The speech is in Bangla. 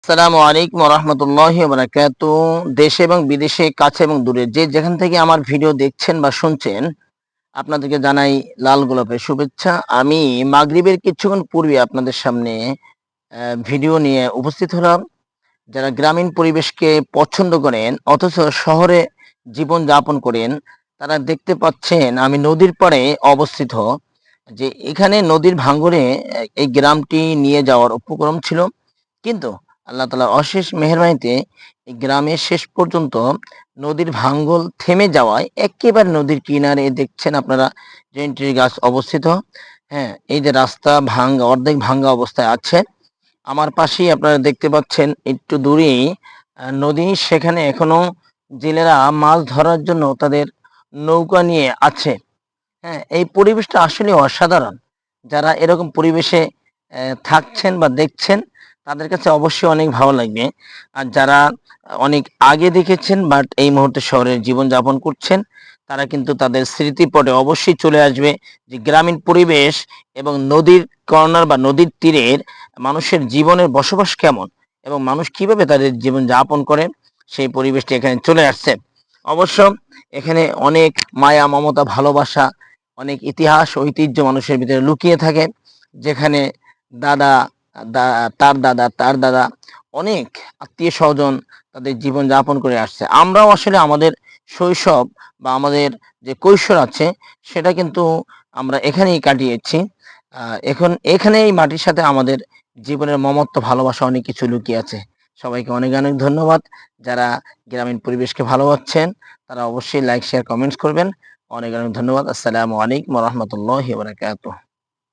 আসসালামু আলাইকুম ওয়া রাহমাতুল্লাহি ওয়া বারাকাতুহু। দেশে এবং বিদেশে, কাছে এবং দূরে যে যেখান থেকে আমার ভিডিও দেখছেন বা শুনছেন, আপনাদেরকে জানাই লাল গোলাপের শুভেচ্ছা। আমি মাগরিবের কিছুক্ষণ পূর্বে আপনাদের সামনে ভিডিও নিয়ে উপস্থিত হলাম। যারা গ্রামীণ পরিবেশকে পছন্দ করেন অথচ শহরে জীবনযাপন করেন, তারা দেখতে পাচ্ছেন আমি নদীর পাড়ে অবস্থিত। যে এখানে নদীর ভাঙ্গনে এই গ্রামটি নিয়ে যাওয়ার উপক্রম ছিল। কিন্তু আল্লাহ তাআলার অশেষ মেহেরবানিতে এই গ্রামের শেষ পর্যন্ত নদীর ভাঙ্গন থেমে যাওয়ায় একেবারে নদীর কিনারে দেখছেন আপনারা জেন্ট্রি গাছ অবস্থিত। হ্যাঁ, এই যে রাস্তা ভাঙ্গা, অর্ধেক ভাঙ্গা অবস্থায় আছে। আমার পাশেই আপনারা দেখতে পাচ্ছেন একটু দূরেই নদী, সেখানে এখনো জেলেরা মাছ ধরার জন্য তাদের নৌকা নিয়ে আছে। হ্যাঁ, এই পরিবেশটা আসলে অসাধারণ। যারা এরকম পরিবেশে থাকছেন বা দেখছেন, তাদের কাছে অবশ্যই অনেক ভালো লাগবে। আর যারা অনেক আগে দেখেছেন বাট এই মুহূর্তে শহরে জীবনযাপন করছেন, তারা কিন্তু তাদের স্মৃতিপটে অবশ্যই চলে আসবে যে গ্রামীণ পরিবেশ এবং নদীর কর্নার বা নদীর তীরের মানুষের জীবনের বসবাস কেমন এবং মানুষ কিভাবে তাদের জীবনযাপন করে, সেই পরিবেশটি এখানে চলে আসছে। অবশ্য এখানে অনেক মায়া, মমতা, ভালোবাসা, অনেক ইতিহাস, ঐতিহ্য মানুষের ভিতরে লুকিয়ে থাকে। যেখানে দাদা, তার দাদা, তার দাদা, অনেক আত্মীয়-স্বজন তাদের জীবনযাপন করে আসছে। আমরাও আসলে আমাদের শৈশব বা আমাদের যে কৈশোর আছে, সেটা কিন্তু আমরা এখানেই কাটিয়েছি। আ এখন এখানে এই মাটির সাথে আমাদের জীবনের মমত্ব, ভালোবাসা অনেক কিছু লুকিয়ে আছে। সবাইকে অনেক, অনেক ধন্যবাদ। যারা গ্রামীণ পরিবেশকে ভালোবাসছেন, তারা অবশ্যই লাইক, শেয়ার, কমেন্টস করবেন। অনেক, অনেক ধন্যবাদ। আসসালামু আলাইকুম ওয়া রাহমাতুল্লাহি ওয়া বারাকাতুহু।